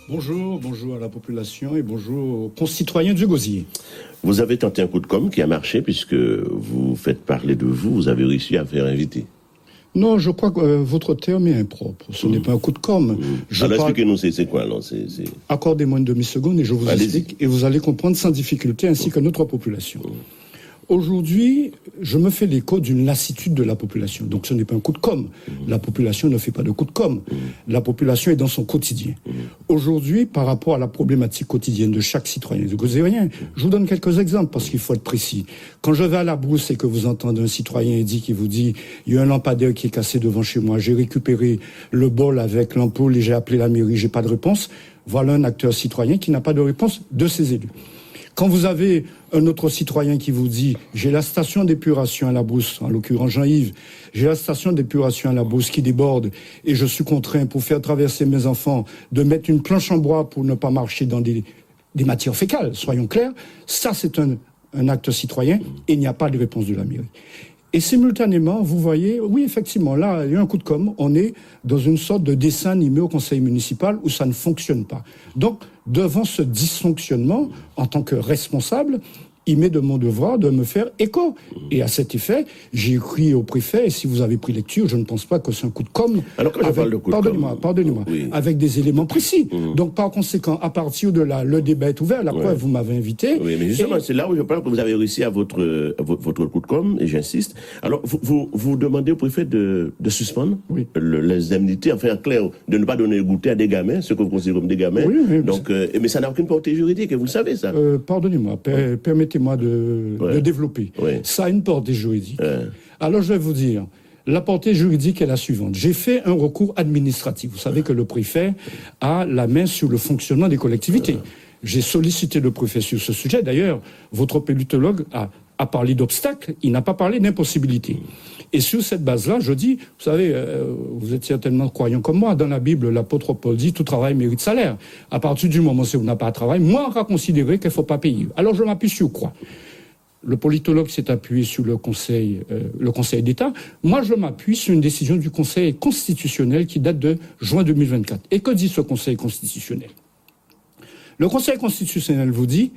bonjour. Bonjour à la population et bonjour aux concitoyens du Gosier. Vous avez tenté un coup de com' qui a marché puisque vous faites parler de vous, vous avez réussi à faire inviter. Non, je crois que votre terme est impropre. Ce n'est pas un coup de com'. Alors expliquez-nous, c'est quoi alors Accordez-moi une demi-seconde et je vous explique et vous allez comprendre sans difficulté ainsi que notre population. Aujourd'hui, je me fais l'écho d'une lassitude de la population. Donc ce n'est pas un coup de com'. La population ne fait pas de coup de com'. La population est dans son quotidien. Aujourd'hui, par rapport à la problématique quotidienne de chaque citoyen du Gosérien, je vous donne quelques exemples parce qu'il faut être précis. Quand je vais à la brousse et que vous entendez un citoyen qui vous dit « Il y a un lampadaire qui est cassé devant chez moi, j'ai récupéré le bol avec l'ampoule et j'ai appelé la mairie, j'ai pas de réponse », voilà un acteur citoyen qui n'a pas de réponse de ses élus. Quand vous avez un autre citoyen qui vous dit « J'ai la station d'épuration à la brousse », en l'occurrence Jean-Yves, « J'ai la station d'épuration à la brousse qui déborde et je suis contraint pour faire traverser mes enfants de mettre une planche en bois pour ne pas marcher dans des matières fécales », soyons clairs, ça c'est un acte citoyen et il n'y a pas de réponse de la mairie. Et simultanément, vous voyez, oui, effectivement, là, il y a un coup de com', on est dans une sorte de dessin animé au conseil municipal où ça ne fonctionne pas. Donc, devant ce dysfonctionnement, en tant que responsable, il m'est de mon devoir de me faire écho. Et à cet effet, j'ai écrit au préfet, et si vous avez pris lecture, je ne pense pas que c'est un coup de com'. Alors que je parle de coup de com'. Pardonnez-moi, oui. Avec des éléments précis. Donc, par conséquent, à partir de là, le débat est ouvert, la preuve, vous m'avez invité. Oui, mais justement, c'est là où je parle que vous avez réussi à votre coup de com', et j'insiste. Alors, vous demandez au préfet de suspendre les indemnités, enfin, en clair, de ne pas donner goûter à des gamins, ce que vous considérez comme des gamins. Oui, donc, mais ça n'a aucune portée juridique, et vous le savez, ça. Pardonnez-moi, permettez-moi de développer. Oui. Ça a une portée juridique. Alors je vais vous dire, la portée juridique est la suivante. J'ai fait un recours administratif. Vous savez que le préfet a la main sur le fonctionnement des collectivités. J'ai sollicité le préfet sur ce sujet. D'ailleurs, votre politologue a parlé d'obstacles, il n'a pas parlé d'impossibilité. Et sur cette base-là, je dis, vous savez, vous êtes certainement croyant comme moi, dans la Bible, l'apôtre Paul dit, tout travail mérite salaire. À partir du moment où on n'a pas de travail, moi, on va considérer qu'il ne faut pas payer. Alors je m'appuie sur quoi ? Le politologue s'est appuyé sur le Conseil d'État. Moi, je m'appuie sur une décision du Conseil constitutionnel qui date de juin 2024. Et que dit ce Conseil constitutionnel ? Le Conseil constitutionnel vous dit,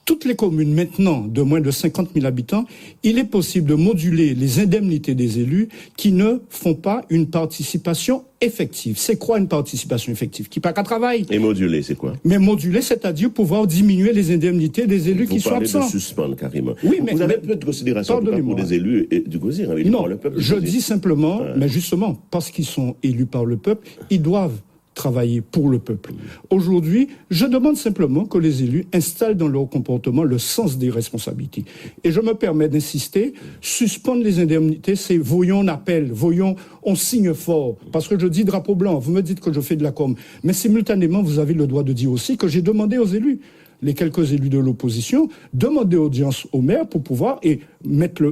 toutes les communes maintenant de moins de 50 000 habitants, il est possible de moduler les indemnités des élus qui ne font pas une participation effective. C'est quoi une participation effective ? Qui pas qu'à travail. Et moduler, c'est quoi ? Mais moduler, c'est-à-dire pouvoir diminuer les indemnités des élus qui sont absents. Vous parlez de suspendre carrément. Oui, mais vous avez peu de considération pour les élus du Gosier. Non, je dis simplement, mais justement, parce qu'ils sont élus par le peuple, ils doivent travailler pour le peuple. Aujourd'hui, je demande simplement que les élus installent dans leur comportement le sens des responsabilités. Et je me permets d'insister, suspendre les indemnités, c'est voyons on appelle, voyons on signe fort. Parce que je dis drapeau blanc, vous me dites que je fais de la com. Mais simultanément, vous avez le droit de dire aussi que j'ai demandé aux élus, les quelques élus de l'opposition, demander audience au maire pour pouvoir mettre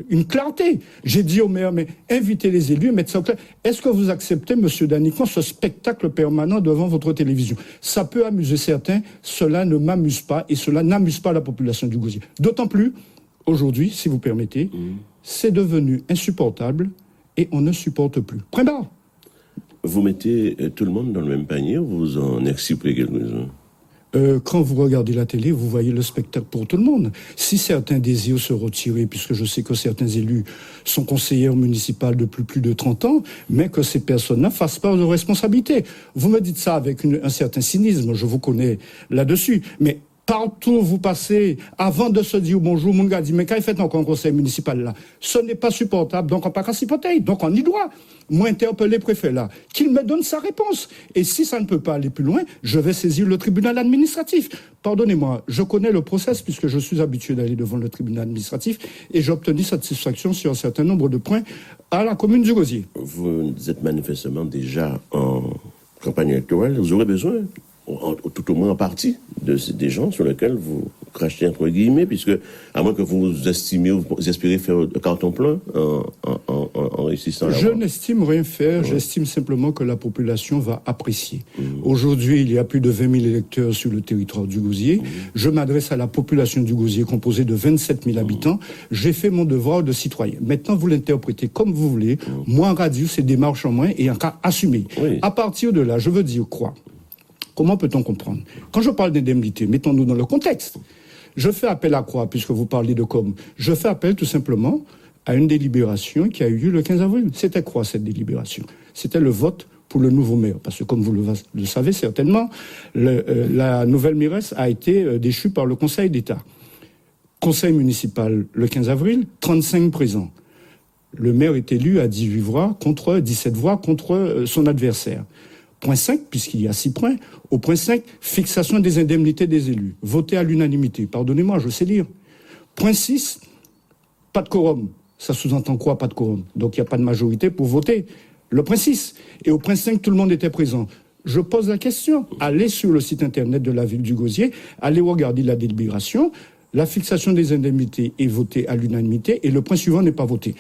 une clarté. J'ai dit au maire, mais invitez les élus, mettre ça au clair. Est-ce que vous acceptez, monsieur Danicon, ce spectacle permanent devant votre télévision ? Ça peut amuser certains, cela ne m'amuse pas et cela n'amuse pas la population du Gosier. D'autant plus, aujourd'hui, si vous permettez, c'est devenu insupportable et on ne supporte plus. Point barre. Vous mettez tout le monde dans le même panier ou vous en exciprez quelques-uns ? Quand vous regardez la télé, vous voyez le spectacle pour tout le monde. Si certains désirent se retirer, puisque je sais que certains élus sont conseillers municipaux depuis plus de 30 ans, mais que ces personnes-là fassent part de responsabilité. Vous me dites ça avec un certain cynisme, je vous connais là-dessus, mais partout où vous passez, avant de se dire bonjour, mon gars dit, mais quand il fait encore un conseil municipal là, ce n'est pas supportable, donc on n'a pas qu'à s'y porter, donc on y doit. Moi, interpeller le préfet là, qu'il me donne sa réponse. Et si ça ne peut pas aller plus loin, je vais saisir le tribunal administratif. Pardonnez-moi, je connais le process puisque je suis habitué d'aller devant le tribunal administratif et j'ai obtenu satisfaction sur un certain nombre de points à la commune du Gosier. Vous êtes manifestement déjà en campagne électorale, vous aurez besoin, tout au moins en partie, des gens sur lesquels vous crachez entre guillemets, puisque à moins que vous estimiez, vous espérez faire le carton plein en réussissant. Je n'estime rien faire, j'estime simplement que la population va apprécier. Aujourd'hui, il y a plus de 20 000 électeurs sur le territoire du Gosier. Je m'adresse à la population du Gosier, composée de 27 000 habitants. J'ai fait mon devoir de citoyen. Maintenant, vous l'interprétez comme vous voulez. Moins radieux, c'est démarche en moins et un cas assumé. À partir de là, je veux dire quoi ? Comment peut-on comprendre? Quand je parle d'indemnité, mettons-nous dans le contexte. Je fais appel à quoi, puisque vous parlez de com? Je fais appel tout simplement à une délibération qui a eu lieu le 15 avril. C'était quoi cette délibération? C'était le vote pour le nouveau maire. Parce que comme vous le savez certainement, la nouvelle mairesse a été déchue par le Conseil d'État. Conseil municipal le 15 avril, 35 présents. Le maire est élu à 18 voix contre 17 voix contre son adversaire. Point 5, puisqu'il y a 6 points. Au point 5, fixation des indemnités des élus. Voté à l'unanimité. Pardonnez-moi, je sais lire. Point 6, pas de quorum. Ça sous-entend quoi, pas de quorum? Donc il n'y a pas de majorité pour voter. Le point 6. Et au point 5, tout le monde était présent. Je pose la question. Allez sur le site internet de la ville du Gosier, allez regarder la délibération. La fixation des indemnités est votée à l'unanimité et le point suivant n'est pas voté.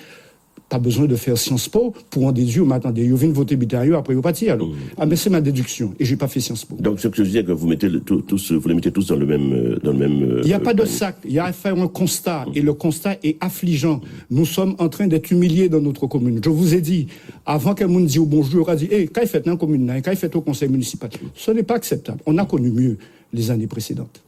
Pas besoin de faire Sciences Po pour en déduire, mais attendez, vous venez voter Bitaillot, après vous partez, alors. Ah, mais c'est ma déduction, et j'ai pas fait Sciences Po. Donc, ce que je disais, que vous mettez vous les mettez tous dans le même. Il n'y a pas de sac, il y a à faire un constat, et le constat est affligeant. Nous sommes en train d'être humiliés dans notre commune. Je vous ai dit, avant qu'un monde dise au bonjour, a dit, qu'est-ce fait dans la commune, qu'est-ce fait au conseil municipal? Ce n'est pas acceptable. On a connu mieux les années précédentes.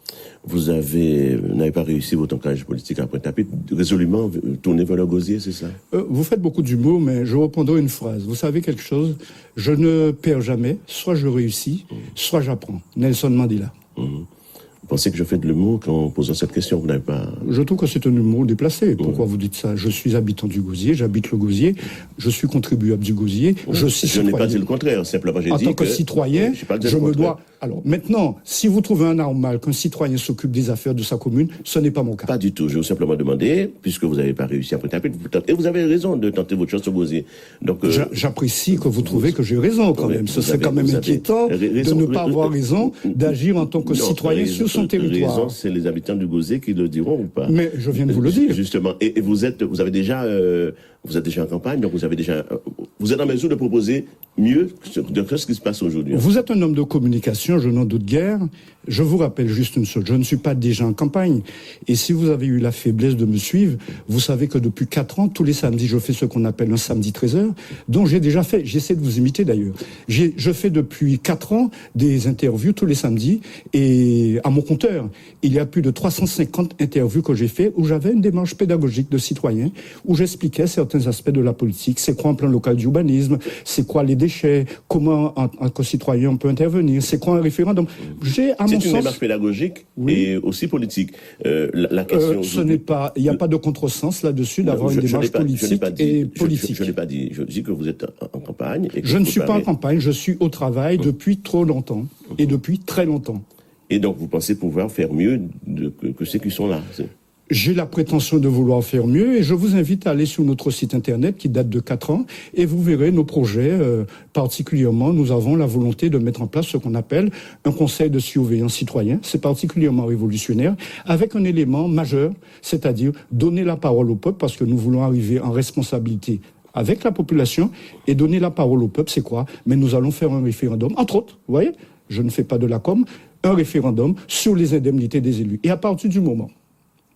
Vous n'avez pas réussi votre engagement politique après taper, résolument tourner vers le Gosier, c'est ça? Vous faites beaucoup d'humour, mais je reprendrai une phrase. Vous savez quelque chose? Je ne perds jamais. Soit je réussis, soit j'apprends. Nelson Mandela. Vous pensez que je fais de l'humour en posant cette question? Vous n'avez pas... Je trouve que c'est un humour déplacé. Pourquoi vous dites ça? Je suis habitant du Gosier, j'habite le Gosier, je suis contribuable du Gosier, je n'ai pas dit le contraire, simplement j'ai dit que... En tant que citoyen, je me dois... Alors maintenant, si vous trouvez un normal qu'un citoyen s'occupe des affaires de sa commune, ce n'est pas mon cas. Pas du tout. Je vais vous simplement demander, puisque vous n'avez pas réussi à taper, et vous avez raison de tenter votre chance au Gosier. Donc, j'apprécie que vous trouvez que j'ai raison quand même. Ce serait quand même inquiétant de ne pas avoir raison d'agir en tant que citoyen sur son territoire. C'est les habitants du Gosier qui le diront ou pas. Mais je viens de vous le dire. Justement. Et vous êtes déjà en campagne, donc vous êtes en mesure de proposer mieux que ce qui se passe aujourd'hui. Vous êtes un homme de communication, je n'en doute guère. Je vous rappelle juste une chose, je ne suis pas déjà en campagne. Et si vous avez eu la faiblesse de me suivre, vous savez que depuis 4 ans, tous les samedis, je fais ce qu'on appelle un samedi 13h, dont j'ai déjà fait, j'essaie de vous imiter d'ailleurs. Je fais depuis 4 ans des interviews tous les samedis, et à mon compteur, il y a plus de 350 interviews que j'ai fait, où j'avais une démarche pédagogique de citoyen, où j'expliquais certains aspects de la politique, c'est quoi un plan local d'urbanisme, c'est quoi les déchets, comment un concitoyen on peut intervenir, c'est quoi un référendum. C'est une démarche pédagogique et aussi politique. La question... il n'y a pas de contresens là-dessus d'avoir une démarche politique et politique. Je n'ai pas dit. Je dis que vous êtes en campagne. Et je ne suis pas en campagne, je suis au travail depuis trop longtemps et depuis très longtemps. Et donc vous pensez pouvoir faire mieux que ceux qui sont là? J'ai la prétention de vouloir faire mieux et je vous invite à aller sur notre site internet qui date de 4 ans et vous verrez nos projets. Particulièrement, nous avons la volonté de mettre en place ce qu'on appelle un conseil de surveillance citoyen. C'est particulièrement révolutionnaire avec un élément majeur, c'est-à-dire donner la parole au peuple parce que nous voulons arriver en responsabilité avec la population et donner la parole au peuple, c'est quoi? Mais nous allons faire un référendum, entre autres, vous voyez, je ne fais pas de la com, un référendum sur les indemnités des élus. Et à partir du moment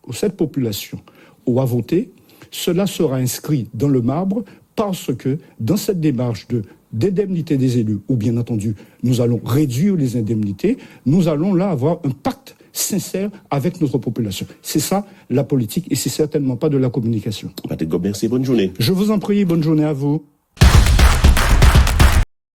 où cette population aura voté, cela sera inscrit dans le marbre parce que dans cette démarche d'indemnité des élus, où bien entendu nous allons réduire les indemnités, nous allons là avoir un pacte sincère avec notre population. C'est ça la politique et c'est certainement pas de la communication. Patrick Gob, merci, bonne journée. Je vous en prie, bonne journée à vous.